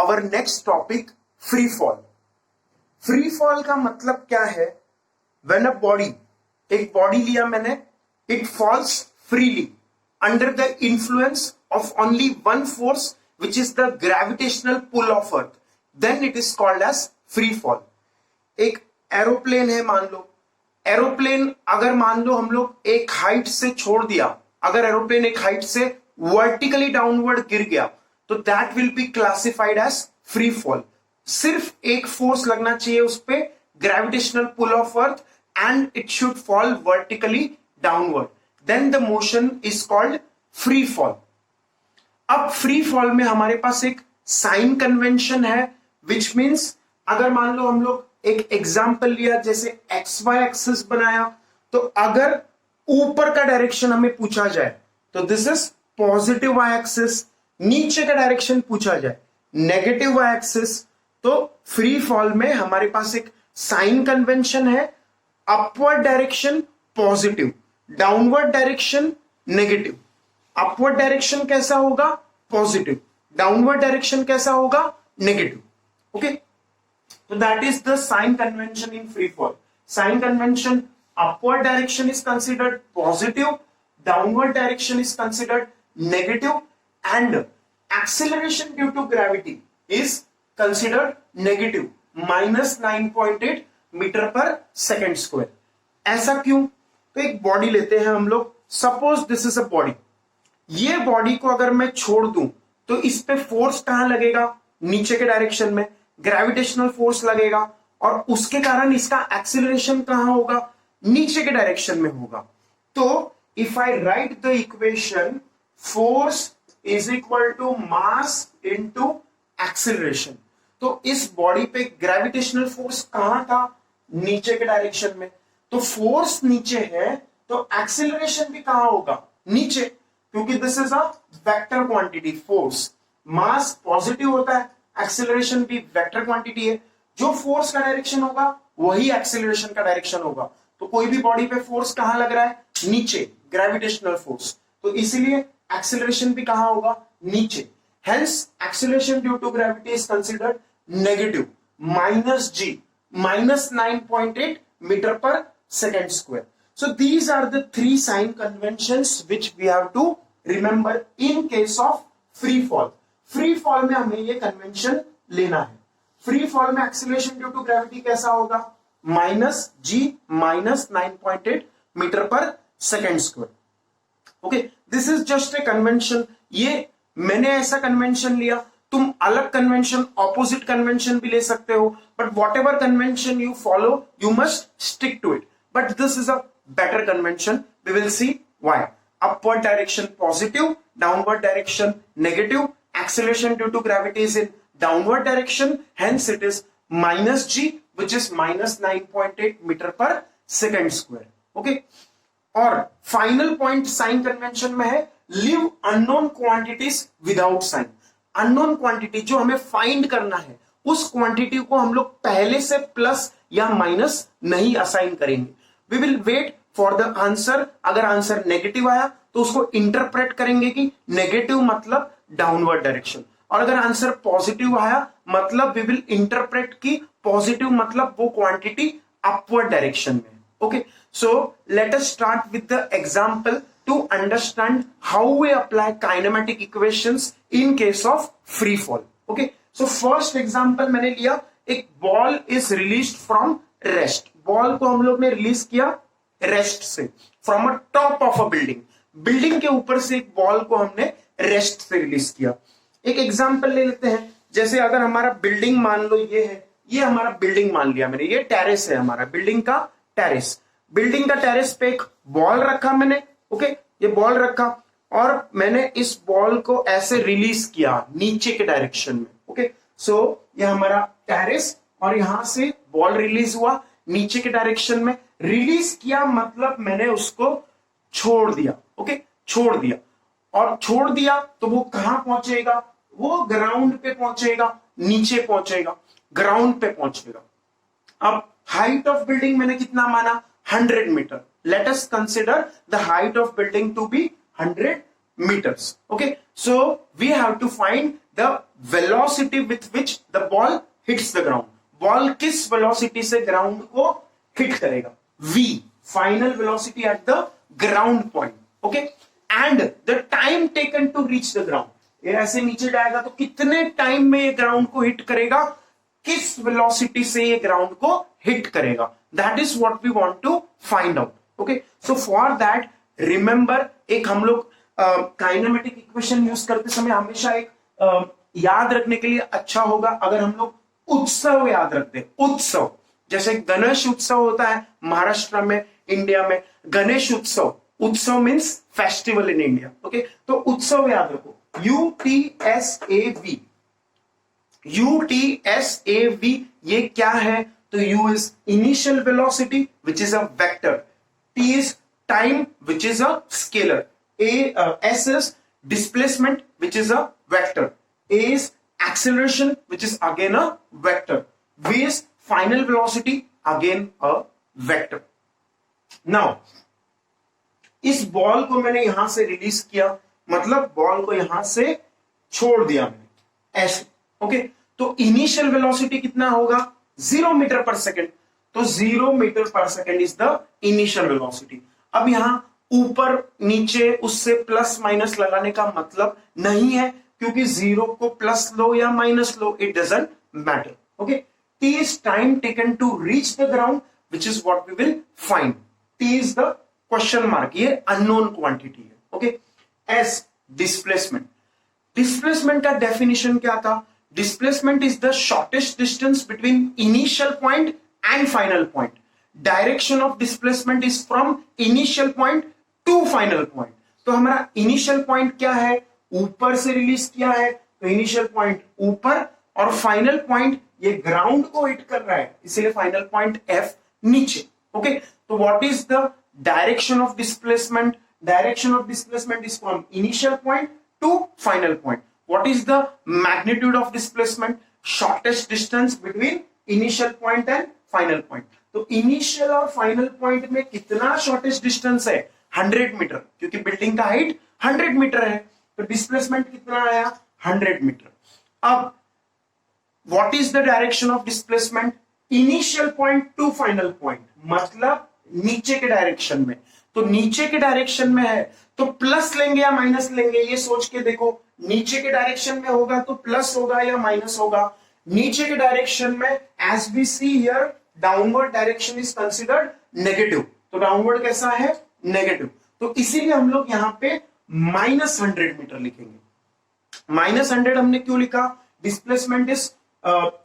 Our next topic free fall. Free fall का मतलब क्या है? व्हेन अ बॉडी, एक बॉडी लिया मैंने, it falls freely under the influence of only one force which is the gravitational pull of earth, then it is called as free fall. एक aeroplane है मान लो, एरोप्लेन अगर मान लो हम लोग एक हाइट से छोड़ दिया, अगर एरोप्लेन एक हाइट से वर्टिकली डाउनवर्ड गिर गया तो that will be classified as free fall. सिर्फ एक फोर्स लगना चाहिए उस पे, gravitational pull of earth, and it should fall vertically downward, then the motion is called free fall. अब फ्री फॉल में हमारे पास एक साइन कन्वेंशन है, विच मीन्स अगर मान लो हम लोग एक एग्जाम्पल लिया, जैसे एक्स वाई एक्सिस बनाया, तो अगर ऊपर का डायरेक्शन हमें पूछा जाए तो this is positive y axis, नीचे का डायरेक्शन पूछा जाए नेगेटिव वाई एक्सिस, तो फ्री फॉल में हमारे पास एक साइन कन्वेंशन है, upward direction positive, downward direction negative. Upward direction कैसा होगा? पॉजिटिव। डाउनवर्ड डायरेक्शन कैसा होगा? नेगेटिव। ओके, तो that is the sign convention in free fall. Sign convention, upward direction is considered positive, downward direction is considered negative, and acceleration due to gravity is considered negative, -9.8 metre पर second square. ऐसा क्यों? तो एक body लेते हैं हम लोग, suppose this is a body, ये बॉडी को अगर मैं छोड़ दूं तो इस पे फोर्स कहां लगेगा? नीचे के डायरेक्शन में ग्रेविटेशनल फोर्स लगेगा, और उसके कारण इसका एक्सीलरेशन कहां होगा? नीचे के डायरेक्शन में होगा। तो if I write the equation force is equal to mass into acceleration, तो इस बॉडी पे ग्रेविटेशनल फोर्स कहां था? नीचे के डायरेक्शन में। तो फोर्स नीचे है तो एक्सीलरेशन भी कहां होगा? नीचे, क्योंकि this is a vector quantity. Force, mass positive होता है, एक्सीलरेशन भी वेक्टर क्वांटिटी है। जो फोर्स का डायरेक्शन होगा वही एक्सीलरेशन का डायरेक्शन होगा। तो कोई भी बॉडी पे फोर्स कहां लग रहा है? नीचे, ग्रेविटेशनल फोर्स, तो इसीलिए एक्सीलरेशन भी कहां होगा? नीचे। Hence acceleration due to gravity is considered negative, -g, -9.8 metre पर second square. So these are the three sign conventions which we have to remember in case of free fall. Free fall में हमें ये convention लेना है। Free fall में acceleration due to gravity कैसा होगा? -g, -9.8 metre पर second square. Okay, this is just a convention. ये मैंने ऐसा कन्वेंशन लिया, तुम अलग कन्वेंशन, ऑपोजिट कन्वेंशन भी ले सकते हो, but whatever convention you follow you must stick to it, but this is a better convention. We will see why. Upward direction positive, downward direction negative, acceleration due to gravity is in downward direction, hence it is -g, which is -9.8 metre पर second square. Okay, और final point sign convention में है, leave unknown quantities without sign. Unknown quantity जो हमें find करना है, उस quantity को हम लोग पहले से प्लस या माइनस नहीं असाइन करेंगे। We will wait for the answer. अगर आंसर नेगेटिव आया तो उसको इंटरप्रेट करेंगे कि नेगेटिव मतलब डाउनवर्ड डायरेक्शन, और अगर आंसर पॉजिटिव आया मतलब वी विल इंटरप्रेट की पॉजिटिव मतलब वो क्वांटिटी अपवर्ड डायरेक्शन में। Okay, so let us start with the example to understand how we apply kinematic equations in case of free fall. Okay, so first example मैंने लिया, एक ball is released from rest. Ball को हम लोग ने release किया rest से, from a top of a building. Building के ऊपर से एक बॉल को हमने रेस्ट से रिलीज किया। एक एग्जाम्पल ले लेते हैं, जैसे अगर हमारा बिल्डिंग मान लो ये है, ये हमारा बिल्डिंग मान लिया मैंने, ये टेरेस है हमारा, बिल्डिंग का टेरेस। बिल्डिंग का टेरेस पे एक बॉल रखा मैंने। ओके, ये बॉल रखा और मैंने इस बॉल को ऐसे रिलीज किया नीचे के डायरेक्शन में। ओके, सो ये हमारा टेरेस, और यहां से बॉल रिलीज हुआ नीचे के डायरेक्शन में। रिलीज किया मतलब मैंने उसको छोड़ दिया। ओके, छोड़ दिया, और छोड़ दिया तो वो कहां पहुंचेगा? वो ग्राउंड पे पहुंचेगा, नीचे पहुंचेगा, ग्राउंड पे पहुंचेगा। अब हाइट ऑफ बिल्डिंग मैंने कितना माना? 100 metre. Let us consider the height of building to be 100 meters. Okay, so we have to find the velocity with which the ball hits the ground. Ball किस velocity से ground को hit करेगा? v, final velocity at the ground point. Okay, and the time taken to reach the ground. ये ऐसे नीचे जाएगा तो कितने टाइम में ये ग्राउंड को हिट करेगा, किस वेलोसिटी से ये ग्राउंड को हिट करेगा. That is what we want to find out. Okay, so for that remember, एक हम लोग काइनेमेटिक इक्वेशन यूज करते समय हमेशा एक याद रखने के लिए अच्छा होगा अगर हम लोग उत्सव याद रखते हैं. उत्सव, जैसे गणेश उत्सव होता है महाराष्ट्र में, इंडिया में गणेश उत्सव. उत्सव means festival in India. Okay, तो उत्सव याद रखो, UTSAV. UTSAV ये क्या है? तो U is initial velocity which is a vector, T is time which is a scalar, S is displacement which is a vector, A is acceleration which is again a vector, V is final velocity again a vector. Now इस ball को मैंने यहां से release किया, मतलब ball को यहां से छोड़ दिया मैंने ऐसे. ओके, तो इनिशियल वेलोसिटी कितना होगा? 0 मीटर पर सेकेंड. तो 0 मीटर पर second is the initial velocity. अब यहां ऊपर नीचे उससे प्लस माइनस लगाने का मतलब नहीं है, क्योंकि 0 को प्लस लो या माइनस लो, it doesn't matter. Okay, T is time taken to reach the ground which is what we will find. T is the question mark, ये अननोन क्वांटिटी है. Okay, S displacement. डिस्प्लेसमेंट का definition क्या था? Displacement is the shortest distance between initial point and final point. Direction of displacement is from initial point to final point. तो हमारा initial point क्या है? ऊपर से रिलीज किया है, तो इनिशियल पॉइंट ऊपर, और फाइनल पॉइंट ये ग्राउंड को हिट कर रहा है, इसलिए फाइनल पॉइंट F नीचे. ओके, तो what is the direction of displacement? Direction of displacement is from initial point to final point. What is the magnitude of displacement? Shortest distance between initial point and final point. तो initial और final point में कितना shortest distance है? 100 metre, क्योंकि building का height 100 metre है, तो displacement कितना आया? 100 मीटर. अब what is the direction of displacement? Initial point to final point, मतलब नीचे के डायरेक्शन में. तो नीचे के डायरेक्शन में है तो प्लस लेंगे या माइनस लेंगे, ये सोच के देखो. नीचे के डायरेक्शन में होगा तो प्लस होगा या माइनस होगा. नीचे के डायरेक्शन में as we see here, downward direction is considered negative. तो डाउनवर्ड कैसा है? नेगेटिव. तो इसीलिए हम लोग यहां पे -100 मीटर लिखेंगे. -100 हमने क्यों लिखा? Displacement is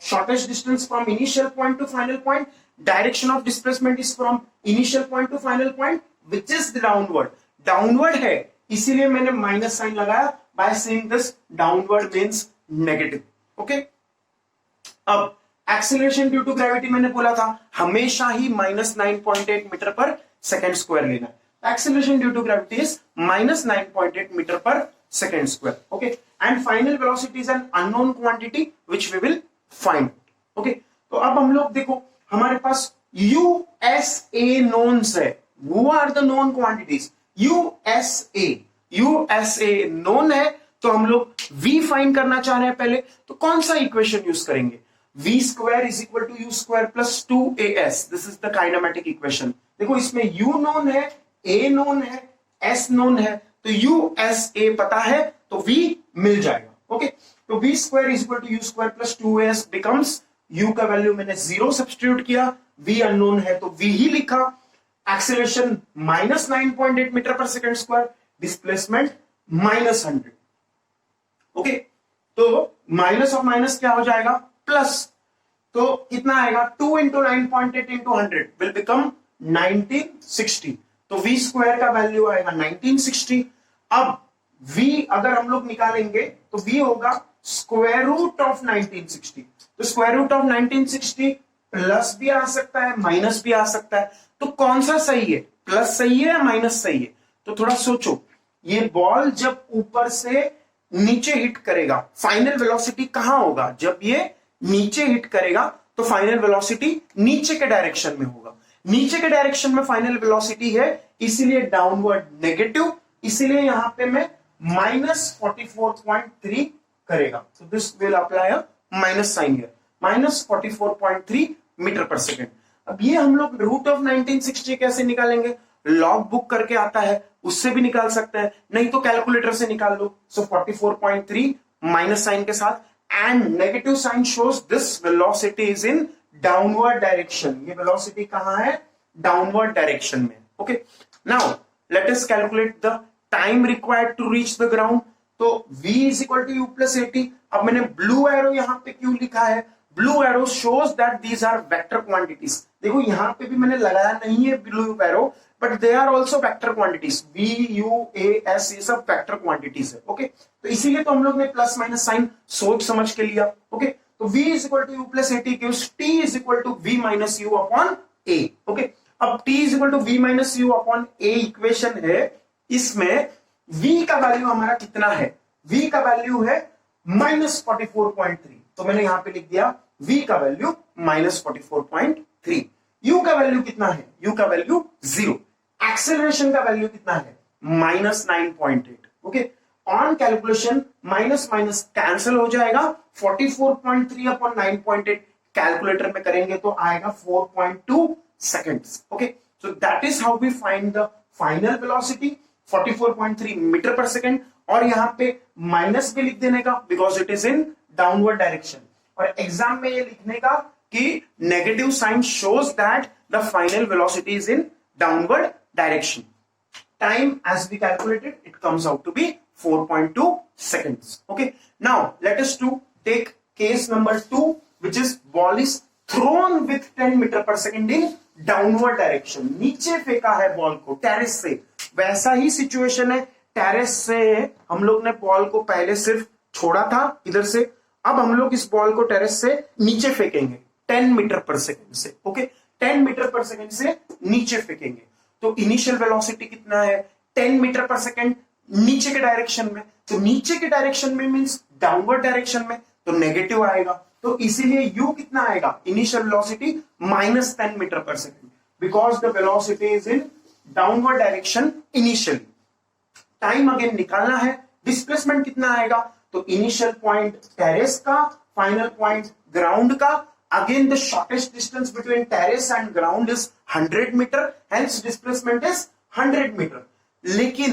shortest distance from initial point to final point. Direction of displacement is from initial point to final point which is the downward. Downward है इसीलिए मैंने माइनस साइन लगाया. By saying this, downward means negative. Okay, अब acceleration due to gravity मैंने बोला था हमेशा ही -9.8 मीटर पर सेकेंड स्क्वायर लेना है. Acceleration due to gravity is -9.8 metre पर second square. Okay, and final velocity is an unknown quantity which we will find. Okay, तो अब हम लोग देखो, हमारे पास USA नोन्स है. वो are the known quantities. USA known है, तो हम लोग V फाइंड करना चाह रहे हैं पहले. तो कौन सा इक्वेशन यूज करेंगे? V square is equal to U square plus 2AS. This is the kinematic equation. देखो, इसमें U नोन है, A नोन है, S नोन है, तो USA पता है तो V मिल जाएगा. ओके, तो V square is equal to U square plus 2AS becomes, U का वैल्यू मैंने 0 सब्स्टिट्यूट किया, V अननोन है तो V ही लिखा. एक्सेलरेशन -9.8 मीटर पर सेकेंड स्क्वायर, डिस्प्लेसमेंट -100. ओके, तो माइनस ऑफ माइनस क्या हो जाएगा? प्लस. तो कितना आएगा? 2 इंटू 9.8 इंटू 100 विल बिकम 1960. तो V स्क्वायर का वैल्यू आएगा 1960. अब V अगर हम लोग निकालेंगे तो V होगा स्क्वायर रूट ऑफ 1960. तो स्क्वायर रूट ऑफ 1960 प्लस भी आ सकता है, माइनस भी आ सकता है. तो कौन सा सही है? प्लस सही है या माइनस सही है? तो थोड़ा सोचो. ये बॉल जब ऊपर से नीचे हिट करेगा, फाइनल वेलोसिटी कहां होगा? जब ये नीचे हिट करेगा तो फाइनल वेलोसिटी नीचे के डायरेक्शन में होगा. नीचे के डायरेक्शन में फाइनल वेलोसिटी है, इसीलिए डाउनवर्ड नेगेटिव. इसीलिए यहां पे मैं -44.3 करेगा। तो this will apply a minus sign here, -44.3 metre पर सेकेंड। अब ये हम लोग रूट ऑफ 1960 कैसे निकालेंगे? लॉग बुक करके आता है, उससे भी निकाल सकते हैं, नहीं तो कैलकुलेटर से निकाल लो। सो 44.3 माइनस साइन के साथ, and negative sign shows this velocity is in downward direction. ये वेलोसिटी कहां है? डाउनवर्ड डायरेक्शन में। Okay, now let us calculate the time required to reach the ground. तो v is equal to u plus a t. अब मैंने blue arrow यहां पे क्यों लिखा है? Blue arrow shows that these are vector quantities. देखो यहां पे भी मैंने लगाया नहीं है blue arrow, but they are also vector quantities. v u a s ये सब वेक्टर क्वांटिटीज है। ओके, तो इसीलिए तो हम लोग ने प्लस माइनस साइन सोच समझ के लिया। ओके, तो v is equal to u plus a t gives t is equal to v minus u upon a। Okay, अब t is equal to v minus u upon a equation है, इसमें v का value हमारा कितना है? v का value है -44.3। तो मैंने यहां पे लिख दिया v का वैल्यू -44.3। u का वैल्यू कितना है? u का वैल्यू 0। एक्सेलरेशन का वैल्यू कितना है? -9.8। Okay, on calculation minus minus cancel हो जाएगा। 44.3 अपॉन 9.8 कैलकुलेटर में करेंगे तो आएगा 4.2 seconds. Okay, so that is how we find the final velocity 44.3 metre पर सेकेंड। और यहां पे माइनस भी लिख देने का because it is in downward direction, और एग्जाम में ये लिखने का कि negative sign shows that the final velocity is in downward direction. Time as we calculated, it comes out to be 4.2 seconds. Okay, now let us to take case number 2, which is ball is thrown with 10 meter per second in downward direction. नीचे फेंका है ball को terrace से। वैसा ही situation है, terrace से हम लोग ने बॉल को पहले सिर्फ छोड़ा था इधर से, अब हम लोग इस बॉल को टेरेस से नीचे फेंकेंगे 10 मीटर पर सेकेंड से। ओके, 10 मीटर पर सेकेंड से नीचे फेंकेंगे। तो इनिशियल वेलोसिटी कितना है? 10 मीटर पर सेकेंड नीचे के डायरेक्शन में। तो नीचे के डायरेक्शन में मींस डाउनवर्ड डायरेक्शन में, तो नेगेटिव आएगा। तो इसीलिए u कितना आएगा? इनिशियल वेलोसिटी -10 मीटर पर second, because the velocity is in downward direction initially. Time again निकालना है, डिस्प्लेसमेंट कितना आएगा? तो इनिशियल पॉइंट टेरेस का, फाइनल पॉइंट ग्राउंड का। Again, the shortest distance between terrace and ground is 100 meter, hence displacement is 100 meter. लेकिन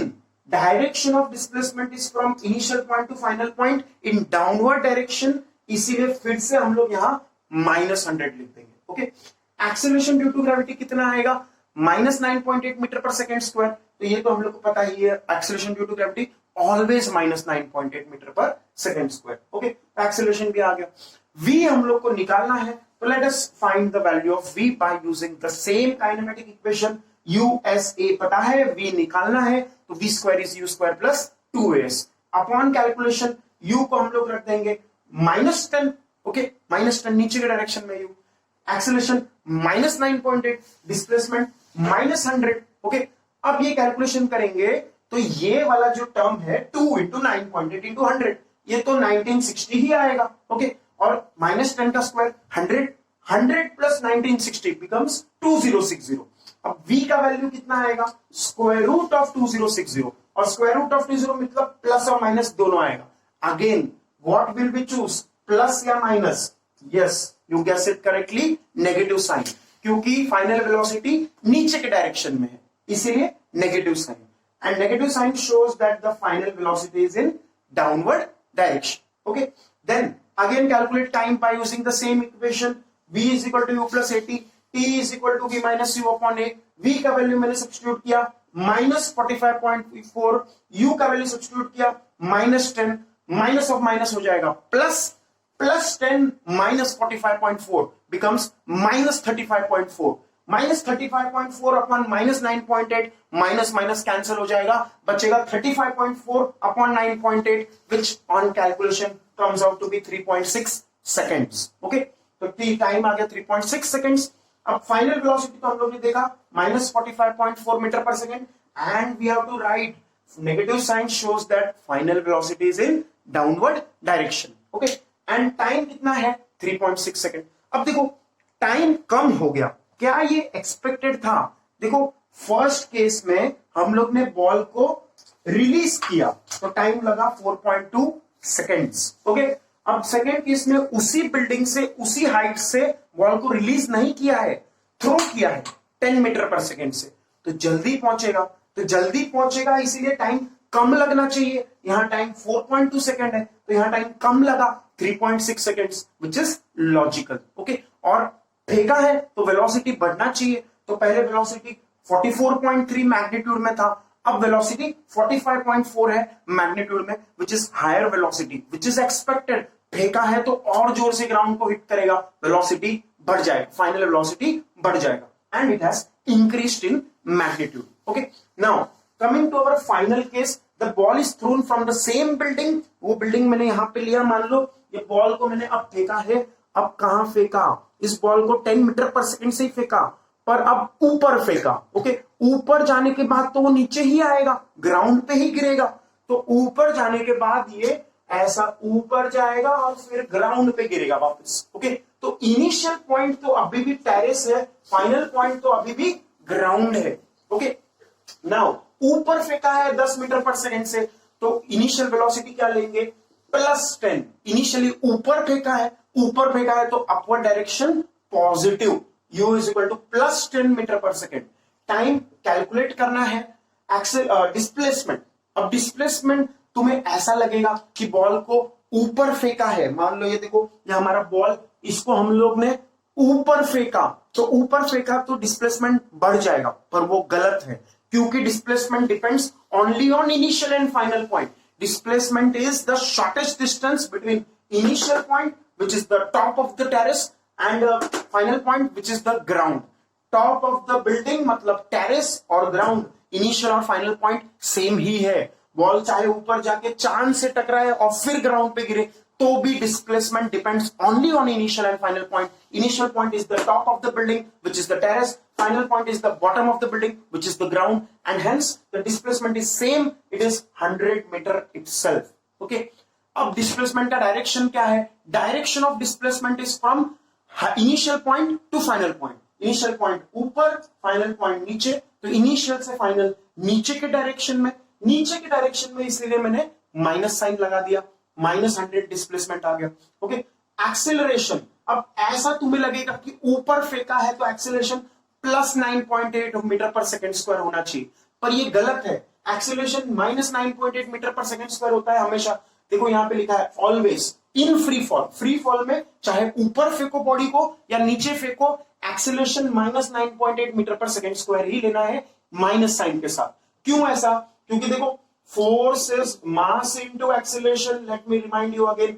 direction of displacement is from initial point to final point in downward direction, इसीलिए फिर से हम लोग यहाँ -100 लिख देंगे। Okay, acceleration due to gravity कितना आएगा? -9.8 मीटर पर सेकेंड स्क्वायर। तो ये तो हम लोग को पता ही है, acceleration due to gravity always -9.8 metre पर सेकेंड स्क्वायर। ओके, एक्सेलरेशन भी आ गया। v हम लोग को निकालना है, तो let us find the value of v by using the same kinematic equation. usa पता है, v निकालना है, तो v square is u square plus 2as। Upon calculation u को हम लोग रख देंगे -10। ओके, -10 नीचे के डायरेक्शन में u, एक्सेलरेशन -9.8, डिस्प्लेसमेंट -100। ओके, अब ये कैलकुलेशन करेंगे तो ये वाला जो टर्म है 2 इंटू 9.8 इंटू 100, ये तो 1960 ही आएगा। ओके, और -10 का स्क्वायर 100, 100 प्लस 1960 बिकम्स 2060। अब v का वैल्यू कितना आएगा? स्क्वायर रूट ऑफ 2060, और स्क्वायर रूट ऑफ 20 मतलब प्लस और माइनस दोनों आएगा। Again what will be choose, plus या minus? Yes, you guess it correctly, negative sign, क्योंकि फाइनल वेलोसिटी नीचे के डायरेक्शन में है, इसीलिए negative sign. And negative sign shows that the final velocity is in downward direction. Okay, then again calculate time by using the same equation. v is equal to u plus at, t is equal to v minus u upon a। v का value मैंने substitute किया -45.4, u का value substitute किया -10, minus of minus हो जाएगा +10 -45.4 becomes -35.4। -35.4 upon -9.8, minus minus cancel हो जाएगा, बचेगा 35.4 upon 9.8, which on calculation comes out to be 3.6 seconds। Okay, तो टाइम आ गया 3.6 सेकेंड्स। अब फाइनल वेलोसिटी तो हम लोग ने देखा -45.4 मीटर पर second, and we have to write negative sign shows that final velocity is in downward direction. Okay, and time कितना है? 3.6 सेकेंड। अब देखो टाइम कम हो गया, क्या ये एक्सपेक्टेड था? देखो फर्स्ट केस में हम लोग ने बॉल को रिलीज किया तो टाइम लगा 4.2 सेकेंड्स। ओके, अब सेकेंड केस में उसी बिल्डिंग से उसी हाइट से बॉल को रिलीज नहीं किया है, थ्रो किया है 10 मीटर पर सेकेंड से, तो जल्दी पहुंचेगा, इसीलिए टाइम कम लगना चाहिए। यहां टाइम 4.2 सेकेंड है तो यहां टाइम कम लगा 3.6 seconds, which is logical. Okay, और फेंका है तो वेलोसिटी बढ़ना चाहिए, तो पहले वेलोसिटी 44.3 मैग्नीट्यूड में था, अब वेलोसिटी 45.4 है मैग्नीट्यूड में, which is higher velocity, which is expected. फेंका है तो और जोर से ग्राउंड को हिट करेगा, वेलोसिटी बढ़ जाएगा, फाइनल वेलोसिटी बढ़ जाएगा, and it has increased in magnitude. Okay, now coming to our final case, the ball is thrown from the same building. वो बिल्डिंग मैंने यहां पे लिया, मान लो ये बॉल को मैंने अब फेंका है, अब कहां फेंका, इस बॉल को 10 मीटर पर सेकेंड से ही फेंका, पर अब ऊपर फेंका। ओके, ऊपर जाने के बाद तो वो नीचे ही आएगा, ग्राउंड पे ही गिरेगा, तो ऊपर जाने के बाद ये ऐसा ऊपर जाएगा और फिर ग्राउंड पे गिरेगा वापस। ओके, तो इनिशियल पॉइंट तो अभी भी टेरेस है, फाइनल पॉइंट तो अभी भी ग्राउंड है। ओके, नाउ ऊपर फेंका है 10 मीटर पर सेकेंड से, तो इनिशियल वेलोसिटी क्या लेंगे, +10। इनिशियली ऊपर फेंका है तो upward direction positive, u is equal to +10 metre पर सेकेंड। टाइम कैलकुलेट करना है, डिस्प्लेसमेंट। अब डिस्प्लेसमेंट तुम्हें ऐसा लगेगा कि बॉल को ऊपर फेंका है, मान लो ये देखो, ये हमारा बॉल, इसको हम लोग ने ऊपर फेंका, तो ऊपर फेंका तो डिस्प्लेसमेंट बढ़ जाएगा, पर वो गलत है, क्योंकि displacement depends only on initial and final point. Displacement is the shortest distance between initial point, which is the top of the terrace, and final point, which is the ground. Top of the building मतलब terrace और ground, initial और final point same ही है। Ball चाहे ऊपर जाके चांद से टकराए और फिर ग्राउंड पे गिरे, तो भी displacement depends only on initial and final point. Initial point is the top of the building, which is the terrace. Final point is the bottom of the building, which is the ground, and hence the displacement is same. It is 100 meter itself. Okay. अब displacement का direction क्या है? Direction of displacement is from initial point to final point. Initial point ऊपर, final point नीचे, तो initial से final नीचे के direction में, इसलिए मैंने माइनस साइन लगा दिया, -100 डिस्प्लेसमेंट आ गया। ओके, एक्सेलरेशन, अब ऐसा तुम्हें लगेगा कि ऊपर फेंका है तो एक्सेलरेशन +9.8 मीटर पर सेकेंड स्क्वायर होना चाहिए, पर ये गलत है। एक्सेलरेशन -9.8 मीटर पर सेकेंड स्क्वायर होता है हमेशा। देखो यहां पे लिखा है always in free fall. Free fall में चाहे ऊपर फेंको बॉडी को या नीचे फेंको, एक्सेलरेशन -9.8 मीटर पर सेकेंड स्क्वायर ही लेना है, माइनस साइन के साथ। क्यों ऐसा? क्योंकि देखो, force is mass into acceleration. Let me remind you again,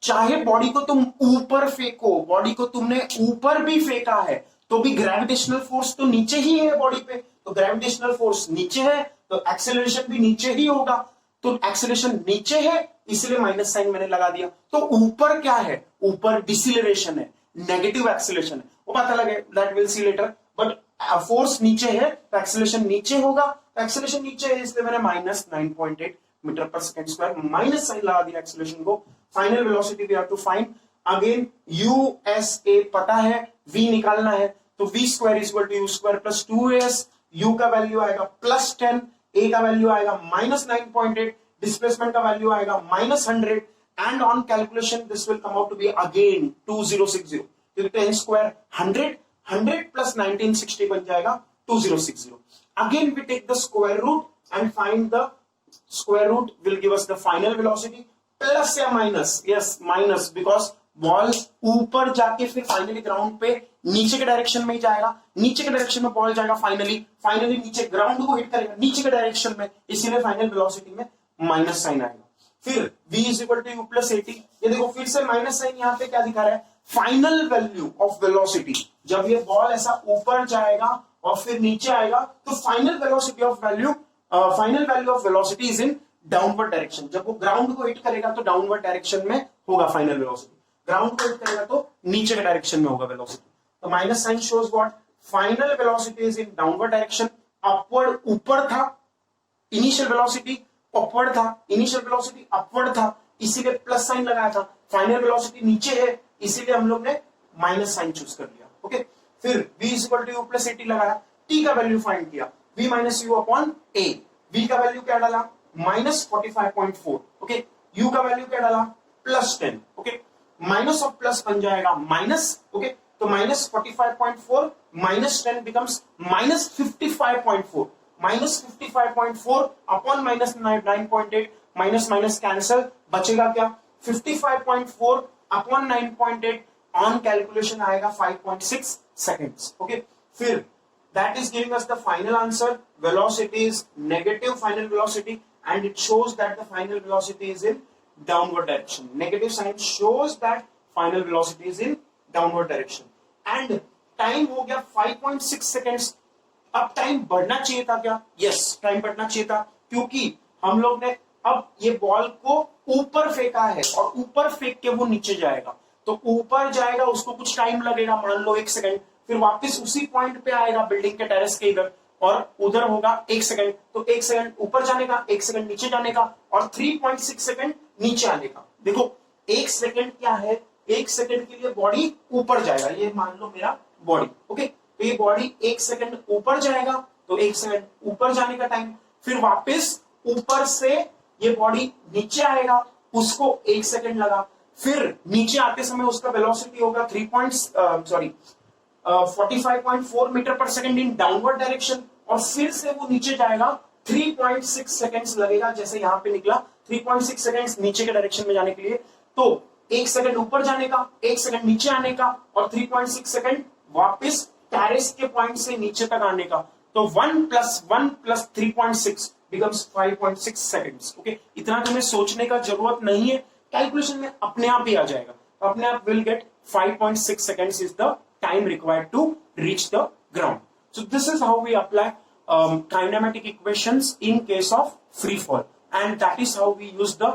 चाहे बॉडी को तुम ऊपर फेंको, बॉडी को तुमने ऊपर भी फेंका है, तो भी ग्रेविटेशनल फोर्स तो नीचे ही है बॉडी पे, तो ग्रेविटेशनल फोर्स नीचे है तो एक्सेलरेशन भी नीचे ही होगा, तो एक्सेलरेशन नीचे है इसलिए माइनस साइन मैंने लगा दिया। तो ऊपर क्या है? ऊपर डिसिलरेशन है, नेगेटिव एक्सेलरेशन है, वो बात अलग है, that will see later. But force नीचे है तो एक्सेलरेशन नीचे होगा, तो एक्सेलरेशन नीचे है इसलिए मैंने -9.8 मीटर पर सेकेंड स्क्वायर माइनस साइन लगा दिया एक्सेलरेशन को। Final velocity we have to find. Again USA पता है, V निकालना है, तो V square is equal to U square plus 2AS। U का वैल्यू आएगा +10, A का वैल्यू आएगा -9.8, डिस्प्लेसमेंट का वैल्यू आएगा -100, and on calculation this will come out to be again 2060, क्योंकि 10 स्क्वायर 100 प्लस 1960 बन जाएगा 2060। Again we take the square root and find the square root will give us the final velocity. Plus या minus? Yes minus, because ball ऊपर जाके फिर finally ground पे नीचे के डायरेक्शन में ही जाएगा, नीचे के डायरेक्शन में बॉल जाएगा, फाइनली नीचे ग्राउंड को हिट करेगा नीचे के डायरेक्शन में, इसीलिए फाइनल वेलोसिटी में माइनस साइन आएगा। फिर v is equal to u plus 80। ये देखो फिर से माइनस साइन, यहाँ पे क्या दिखा रहा है? Final value of velocity. जब ये बॉल ऐसा ऊपर जाएगा और फिर नीचे आएगा, तो final value of velocity is in downward direction. जब वो ग्राउंड को हिट करेगा तो डाउनवर्ड डायरेक्शन में होगा फाइनल वेलोसिटी, ग्राउंड को हिट करेगा तो नीचे के डायरेक्शन में होगा वेलोसिटी। तो minus sign shows what? Final velocity is in downward direction. Upward ऊपर था, इनिशियल वेलोसिटी अपवर्ड था, इनिशियल वेलोसिटी अपवर्ड था, इसीलिए प्लस साइन लगाया था। फाइनल वेलोसिटी नीचे है, इसीलिए हम लोग ने माइनस साइन चूज कर लिया। ओके, फिर v is equal to u plus 80 लगाया, t का वैल्यू फाइंड किया, v minus u upon a। v का वैल्यू क्या डाला? -45.4। ओके, u का वैल्यू क्या डाला, +10। ओके, माइनस ऑफ प्लस बन जाएगा माइनस। ओके, तो -45.4 -10 becomes -55.4। -55.4 upon -9.8, minus minus cancel, बचेगा क्या, 55.4 अपॉन 9.8, ऑन कैलकुलेशन आएगा 5.6 सेकेंड्स। ओके, फिर that is giving us the final answer. Velocity is negative final velocity and it shows that the final velocity is in downward direction. Negative sign shows that final velocity is in downward direction. And time हो गया 5.6 seconds. अब time बढ़ना चाहिए था क्या? Yes, time बढ़ना चाहिए था, क्योंकि हम लोग ने अब ये बॉल को ऊपर फेंका है और ऊपर फेंक के वो नीचे जाएगा, तो ऊपर जाएगा उसको कुछ टाइम लगेगा, मान लो 1 सेकंड, फिर वापस उसी पॉइंट पे आएगा बिल्डिंग के टेरेस के इधर, और उधर होगा 1 सेकंड, तो 1 सेकंड ऊपर जाने का, 1 सेकंड नीचे जाने का, और 3.6 सेकंड नीचे आने का। देखो 1 सेकंड क्या है, 1 सेकंड के लिए बॉडी ऊपर जाएगा, ये मान लो मेरा बॉडी। ओके, तो ये बॉडी 1 सेकंड ऊपर जाएगा, तो 1 सेकंड ऊपर जाने का टाइम, फिर वापस ऊपर से ये बॉडी नीचे आएगा, उसको 1 सेकंड लगा, फिर नीचे आते समय उसका वेलोसिटी होगा 45.4 मीटर पर सेकंड इन डाउनवर्ड डायरेक्शन, और फिर से वो नीचे जाएगा, 3.6 सेकंड्स लगेगा, जैसे यहां पे निकला 3.6 सेकंड्स नीचे के डायरेक्शन में जाने के लिए। तो 1 सेकंड ऊपर जाने का, 1 सेकंड नीचे आने का, और 3.6 सेकंड वापस टेरेस के पॉइंट से नीचे तक आने का। तो 1 + 1 + 3.6 बिकम्स 5.6 सेकंड्स। ओके, इतना तुम्हें सोचने का जरूरत नहीं है, कैलकुलेशन में अपने आप ही आ जाएगा, तो अपने आप will get 5.6 seconds is the time required to reach the ground. So this is how we apply kinematic equations in case of free fall, and that is how we use the